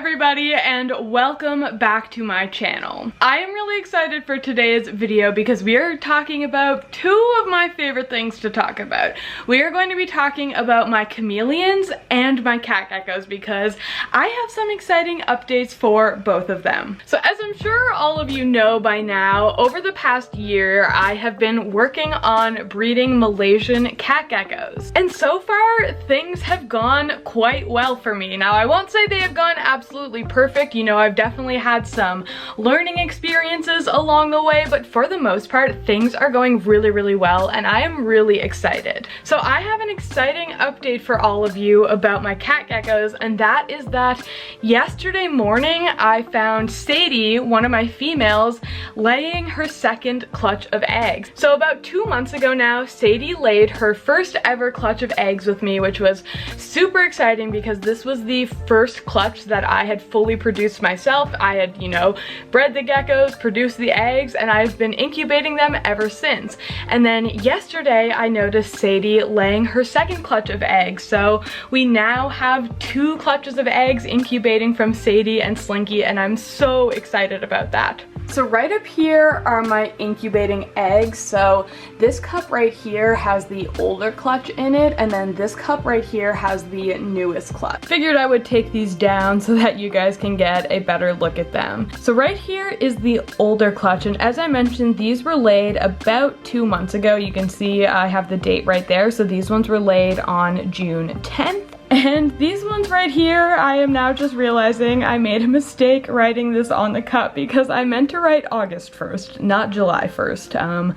everybody, and welcome back to my channel. I am really excited for today's video because we are talking about two of my favorite things to talk about. We are going to be talking about my chameleons and my cat geckos because I have some exciting updates for both of them. So as I'm sure all of you know by now, over the past year I have been working on breeding Malaysian cat geckos. And so far things have gone quite well for me. Now I won't say they have gone absolutely perfect, you know, I've definitely had some learning experiences along the way, but for the most part things are going really well and I am really excited. So I have an exciting update for all of you about my cat geckos, and that is that yesterday morning I found Sadie, one of my females, laying her second clutch of eggs. So about 2 months ago now, Sadie laid her first ever clutch of eggs with me, which was super exciting because this was the first clutch that I had fully produced myself. I had, you know, bred the geckos, produced the eggs, and I've been incubating them ever since. And then yesterday I noticed Sadie laying her second clutch of eggs. So we now have 2 clutches of eggs incubating from Sadie and Slinky, and I'm so excited about that. So right up here are my incubating eggs. So this cup right here has the older clutch in it, and then this cup right here has the newest clutch. Figured I would take these down so that you guys can get a better look at them. So right here is the older clutch, and as I mentioned, these were laid about 2 months ago. You can see I have the date right there. So these ones were laid on June 10th. And these ones right here, I am now just realizing I made a mistake writing this on the cup because I meant to write August 1st, not July 1st.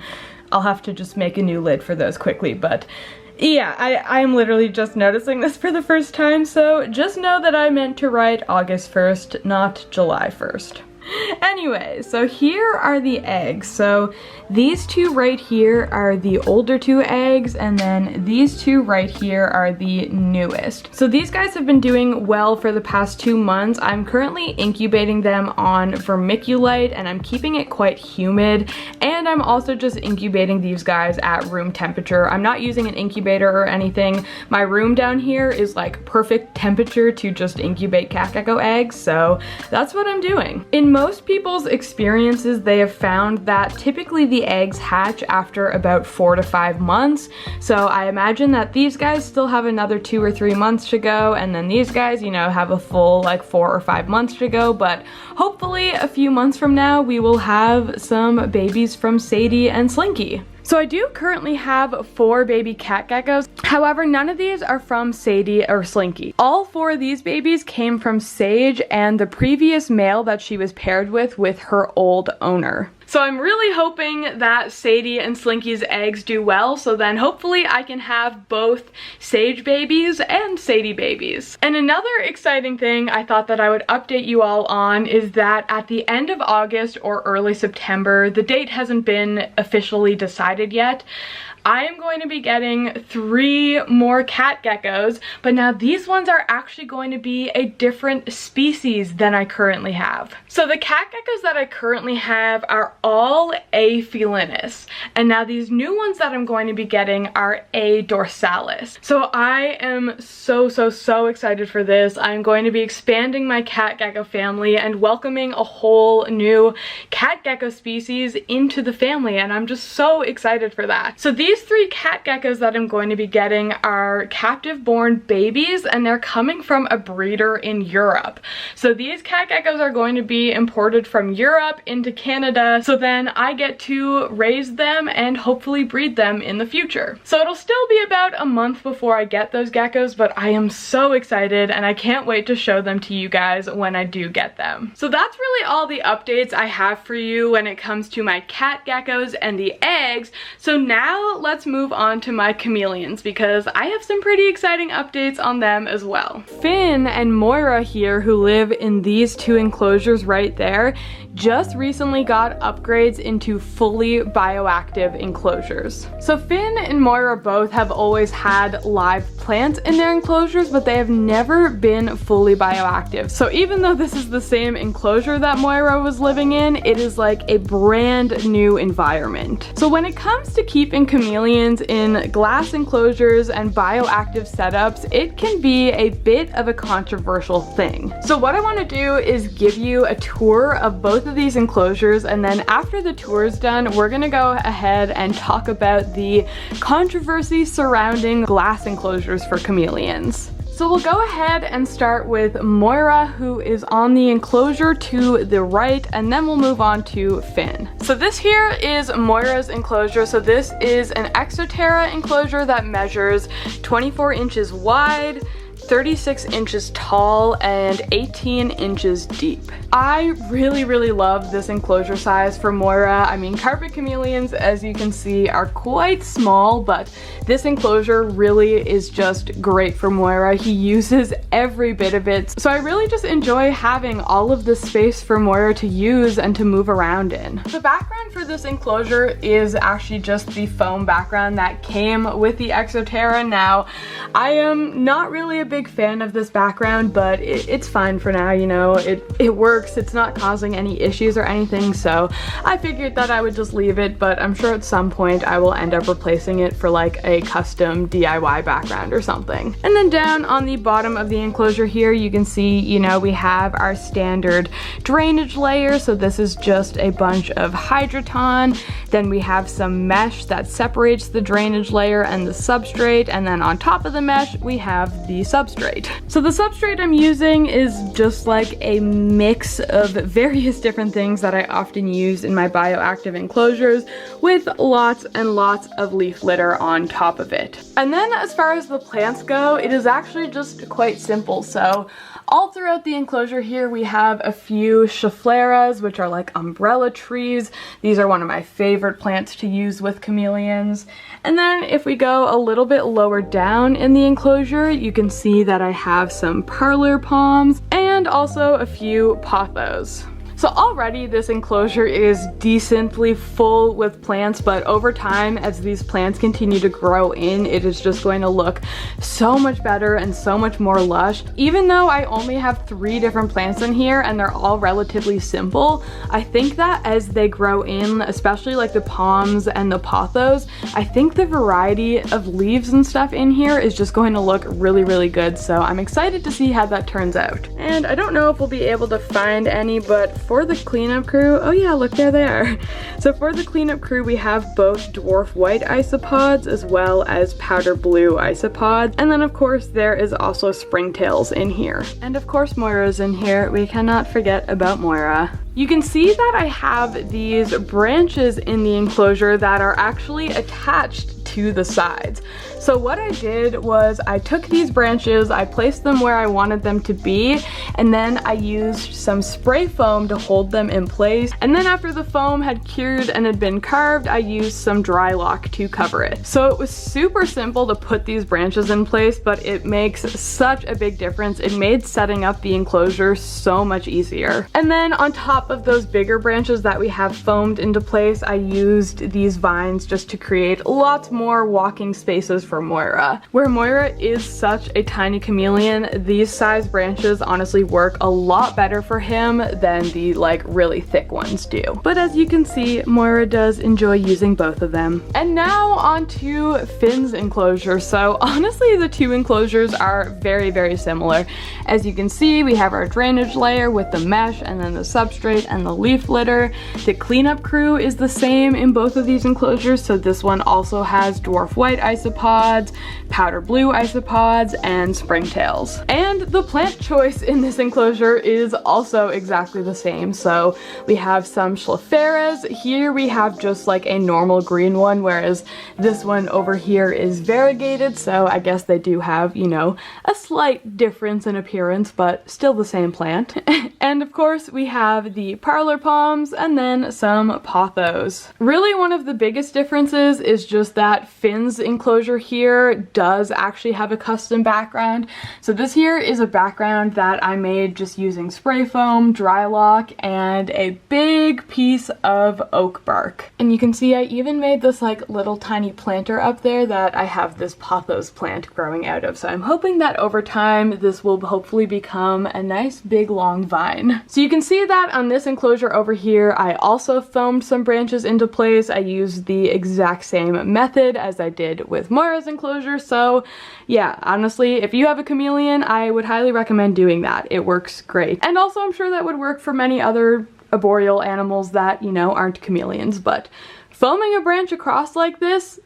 I'll have to just make a new lid for those quickly, but yeah, I am literally just noticing this for the first time, so just know that I meant to write August 1st, not July 1st. Anyway, so here are the eggs. So these 2 right here are the older 2 eggs, and then these 2 right here are the newest. So these guys have been doing well for the past 2 months. I'm currently incubating them on vermiculite, and I'm keeping it quite humid, and I'm also just incubating these guys at room temperature. I'm not using an incubator or anything. My room down here is like perfect temperature to just incubate cat gecko eggs, so that's what I'm doing. In most people's experiences, they have found that typically the eggs hatch after about 4 to 5 months. So I imagine that these guys still have another 2 or 3 months to go, and then these guys, you know, have a full like 4 or 5 months to go. But hopefully a few months from now, we will have some babies from Sadie and Slinky. So I do currently have 4 baby cat geckos. However, none of these are from Sadie or Slinky. All 4 of these babies came from Sage and the previous male that she was paired with her old owner. So I'm really hoping that Sadie and Slinky's eggs do well, so then hopefully I can have both Sage babies and Sadie babies. And another exciting thing I thought that I would update you all on is that at the end of August or early September, the date hasn't been officially decided yet, I am going to be getting 3 more cat geckos, but now these ones are actually going to be a different species than I currently have. So the cat geckos that I currently have are all A. felinus, and now these new ones that I'm going to be getting are A. dorsalis. So I am so excited for this. I'm going to be expanding my cat gecko family and welcoming a whole new cat gecko species into the family, and I'm just so excited for that. So these 3 cat geckos that I'm going to be getting are captive born babies, and they're coming from a breeder in Europe. So these cat geckos are going to be imported from Europe into Canada, so then I get to raise them and hopefully breed them in the future. So it'll still be about a month before I get those geckos, but I am so excited and I can't wait to show them to you guys when I do get them. So that's really all the updates I have for you when it comes to my cat geckos and the eggs. So now let's move on to my chameleons because I have some pretty exciting updates on them as well. Finn and Moira here, who live in these 2 enclosures right there, just recently got upgrades into fully bioactive enclosures. So Finn and Moira both have always had live plants in their enclosures, but they have never been fully bioactive. So even though this is the same enclosure that Moira was living in, it is like a brand new environment. So when it comes to keeping chameleons chameleons in glass enclosures and bioactive setups, it can be a bit of a controversial thing. So what I want to do is give you a tour of both of these enclosures, and then after the tour is done, we're gonna go ahead and talk about the controversy surrounding glass enclosures for chameleons. So we'll go ahead and start with Moira, who is on the enclosure to the right, and then we'll move on to Finn. So this here is Moira's enclosure. So this is an Exoterra enclosure that measures 24 inches wide, 36 inches tall, and 18 inches deep. I really love this enclosure size for Moira. I mean, carpet chameleons, as you can see, are quite small, but this enclosure really is just great for Moira. He uses every bit of it. So I really just enjoy having all of this space for Moira to use and to move around in. The background for this enclosure is actually just the foam background that came with the Exoterra. Now, I am not really a big fan of this background, but it's fine for now, you know, it works. It's not causing any issues or anything, so I figured that I would just leave it, but I'm sure at some point I will end up replacing it for like a custom DIY background or something. And then down on the bottom of the enclosure here, you can see, you know, we have our standard drainage layer. So this is just a bunch of hydroton. Then we have some mesh that separates the drainage layer and the substrate, and then on top of the mesh we have the substrate. So the substrate I'm using is just like a mix of various different things that I often use in my bioactive enclosures, with lots and lots of leaf litter on top of it. And then as far as the plants go, it is actually just quite simple. So all throughout the enclosure here, we have a few Scheffleras, which are like umbrella trees. These are one of my favorite plants to use with chameleons. And then if we go a little bit lower down in the enclosure, you can see that I have some parlor palms and also a few pothos. So already this enclosure is decently full with plants, but over time, as these plants continue to grow in, it is just going to look so much better and so much more lush. Even though I only have 3 different plants in here and they're all relatively simple, I think that as they grow in, especially like the palms and the pothos, I think the variety of leaves and stuff in here is just going to look really good. So I'm excited to see how that turns out. And I don't know if we'll be able to find any, but for the cleanup crew, oh yeah, look, there they are. So for the cleanup crew, we have both dwarf white isopods as well as powder blue isopods. And then of course there is also springtails in here. And of course Moira's in here. We cannot forget about Moira. You can see that I have these branches in the enclosure that are actually attached to the sides. So what I did was I took these branches, I placed them where I wanted them to be, and then I used some spray foam to hold them in place. And then after the foam had cured and had been carved, I used some dry lock to cover it. So it was super simple to put these branches in place, but it makes such a big difference. It made setting up the enclosure so much easier. And then on top of those bigger branches that we have foamed into place, I used these vines just to create lots more walking spaces for Moira. Where Moira is such a tiny chameleon, these size branches honestly work a lot better for him than the like really thick ones do. But as you can see, Moira does enjoy using both of them. And now on to Finn's enclosure. So honestly, the 2 enclosures are very similar. As you can see, we have our drainage layer with the mesh and then the substrate and the leaf litter. The cleanup crew is the same in both of these enclosures. So this one also has dwarf white isopods, powder blue isopods, and springtails. And the plant choice in this enclosure is also exactly the same. So we have some Scheffleras. Here we have just like a normal green one, whereas this one over here is variegated. So I guess they do have, you know, a slight difference in appearance, but still the same plant. And of course we have the parlor palms and then some pothos. Really one of the biggest differences is just that Finn's enclosure here does actually have a custom background. So this here is a background that I made just using spray foam, dry lock, and a big piece of oak bark. And you can see I even made this like little tiny planter up there that I have this pothos plant growing out of. So I'm hoping that over time this will hopefully become a nice big long vine. So you can see that on this enclosure over here I also foamed some branches into place. I used the exact same method. did, as I did with Moira's enclosure. So yeah, honestly, if you have a chameleon, I would highly recommend doing that. It works great. And also I'm sure that would work for many other arboreal animals that, you know, aren't chameleons, but foaming a branch across like this,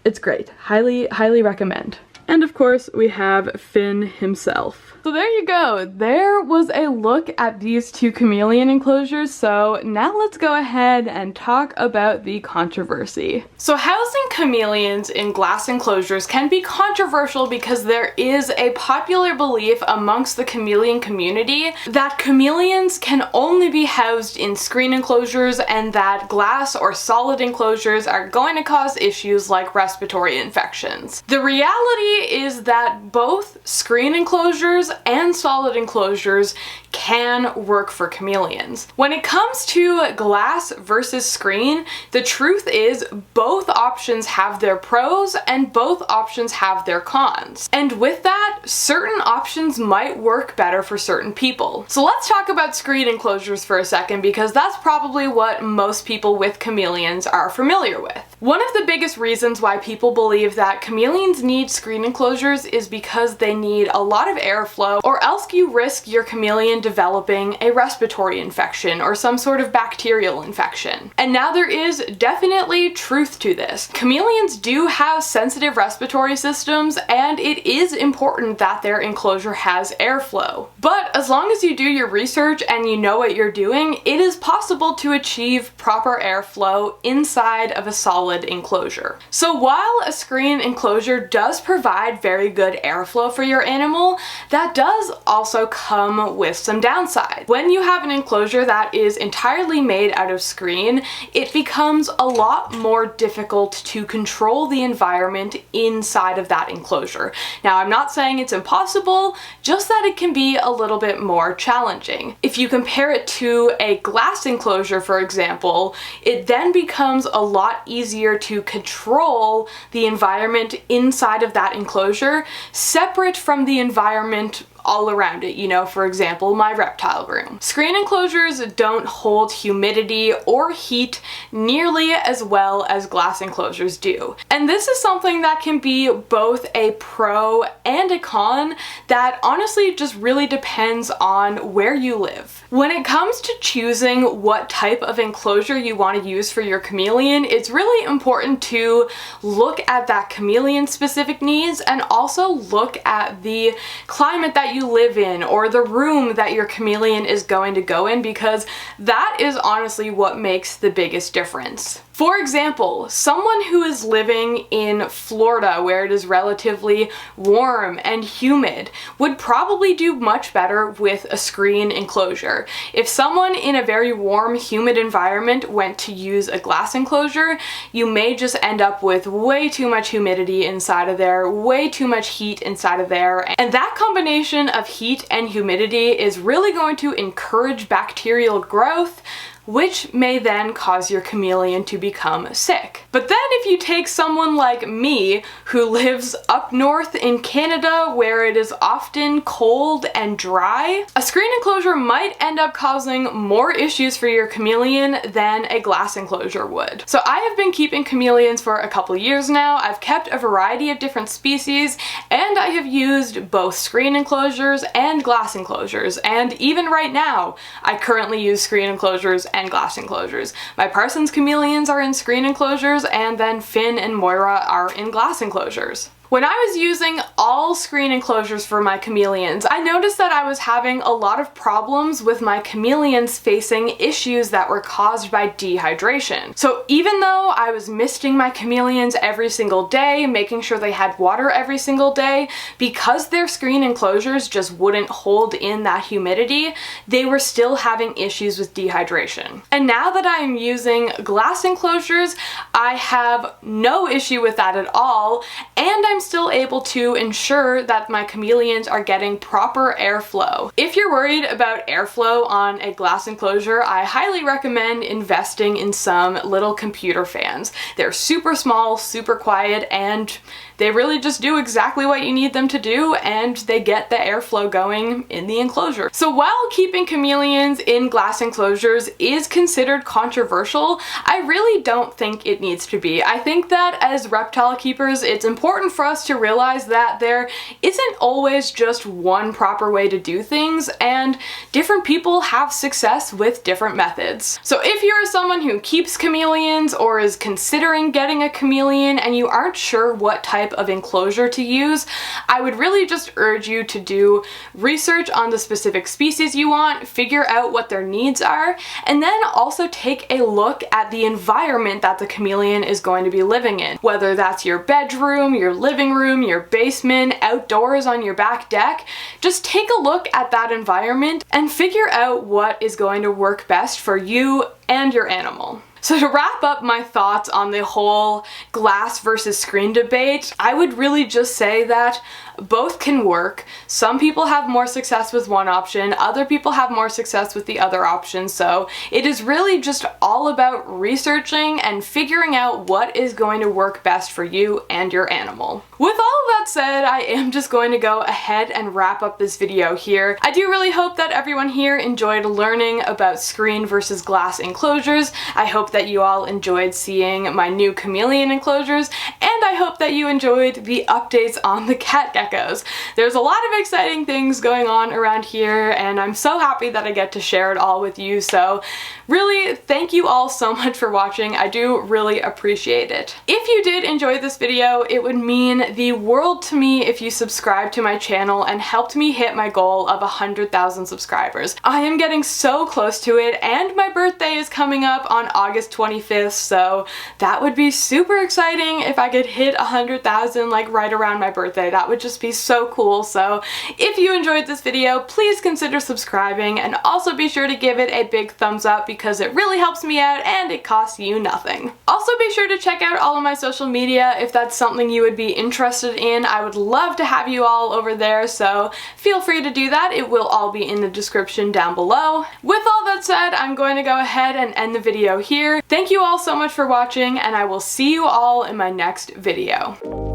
it's great. Highly recommend. And of course, we have Finn himself. So there you go. There was a look at these two chameleon enclosures. So now let's go ahead and talk about the controversy. So housing chameleons in glass enclosures can be controversial because there is a popular belief amongst the chameleon community that chameleons can only be housed in screen enclosures and that glass or solid enclosures are going to cause issues like respiratory infections. The reality is that both screen enclosures and solid enclosures can work for chameleons. When it comes to glass versus screen, the truth is both options have their pros and both options have their cons. And with that, certain options might work better for certain people. So let's talk about screen enclosures for a second, because that's probably what most people with chameleons are familiar with. One of the biggest reasons why people believe that chameleons need screen enclosures is because they need a lot of airflow, or else you risk your chameleon developing a respiratory infection or some sort of bacterial infection. And now there is definitely truth to this. Chameleons do have sensitive respiratory systems, and it is important that their enclosure has airflow. But as long as you do your research and you know what you're doing, it is possible to achieve proper airflow inside of a solid enclosure. So while a screen enclosure does provide very good airflow for your animal, that does also come with some downside. When you have an enclosure that is entirely made out of screen, it becomes a lot more difficult to control the environment inside of that enclosure. Now, I'm not saying it's impossible, just that it can be a little bit more challenging. If you compare it to a glass enclosure, for example, it then becomes a lot easier to control the environment inside of that enclosure, separate from the environment all around it, you know, for example, my reptile room. Screen enclosures don't hold humidity or heat nearly as well as glass enclosures do. And this is something that can be both a pro and a con that honestly just really depends on where you live. When it comes to choosing what type of enclosure you want to use for your chameleon, it's really important to look at that chameleon specific needs and also look at the climate that you live in or the room that your chameleon is going to go in, because that is honestly what makes the biggest difference. For example, someone who is living in Florida where it is relatively warm and humid would probably do much better with a screen enclosure. If someone in a very warm, humid environment went to use a glass enclosure, you may just end up with way too much humidity inside of there, way too much heat inside of there, and that combination of heat and humidity is really going to encourage bacterial growth, which may then cause your chameleon to become sick. But then if you take someone like me who lives up north in Canada where it is often cold and dry, a screen enclosure might end up causing more issues for your chameleon than a glass enclosure would. So I have been keeping chameleons for a couple years now. I've kept a variety of different species, and I have used both screen enclosures and glass enclosures, and even right now I currently use screen enclosures and glass enclosures. My Parsons chameleons are in screen enclosures, and then Finn and Moira are in glass enclosures. When I was using all screen enclosures for my chameleons, I noticed that I was having a lot of problems with my chameleons facing issues that were caused by dehydration. So even though I was misting my chameleons every single day, making sure they had water every single day, because their screen enclosures just wouldn't hold in that humidity, they were still having issues with dehydration. And now that I am using glass enclosures, I have no issue with that at all, and I'm I'm still able to ensure that my chameleons are getting proper airflow. If you're worried about airflow on a glass enclosure, I highly recommend investing in some little computer fans. They're super small, super quiet, and they really just do exactly what you need them to do, and they get the airflow going in the enclosure. So while keeping chameleons in glass enclosures is considered controversial, I really don't think it needs to be. I think that as reptile keepers, it's important for us to realize that there isn't always just one proper way to do things, and different people have success with different methods. So if you're someone who keeps chameleons or is considering getting a chameleon and you aren't sure what type of enclosure to use, I would really just urge you to do research on the specific species you want, figure out what their needs are, and then also take a look at the environment that the chameleon is going to be living in. Whether that's your bedroom, your living room, your basement, outdoors on your back deck, just take a look at that environment and figure out what is going to work best for you and your animal. So to wrap up my thoughts on the whole glass versus screen debate, I would really just say that both can work. Some people have more success with one option, other people have more success with the other option, so it is really just all about researching and figuring out what is going to work best for you and your animal. With all of that said, I am just going to go ahead and wrap up this video here. I do really hope that everyone here enjoyed learning about screen versus glass enclosures. I hope that you all enjoyed seeing my new chameleon enclosures, and I hope that you enjoyed the updates on the cat geckos. There's a lot of exciting things going on around here, and I'm so happy that I get to share it all with you. So really, thank you all so much for watching. I do really appreciate it. If you did enjoy this video, it would mean the world to me if you subscribed to my channel and helped me hit my goal of 100,000 subscribers. I am getting so close to it, and my birthday is coming up on August 25th, so that would be super exciting if I could hit 100,000 like right around my birthday. That would just be so cool. So if you enjoyed this video, please consider subscribing, and also be sure to give it a big thumbs up because it really helps me out and it costs you nothing. Also be sure to check out all of my social media if that's something you would be interested in. I would love to have you all over there, so feel free to do that. It will all be in the description down below. With all that said, I'm going to go ahead and end the video here. Thank you all so much for watching, and I will see you all in my next video.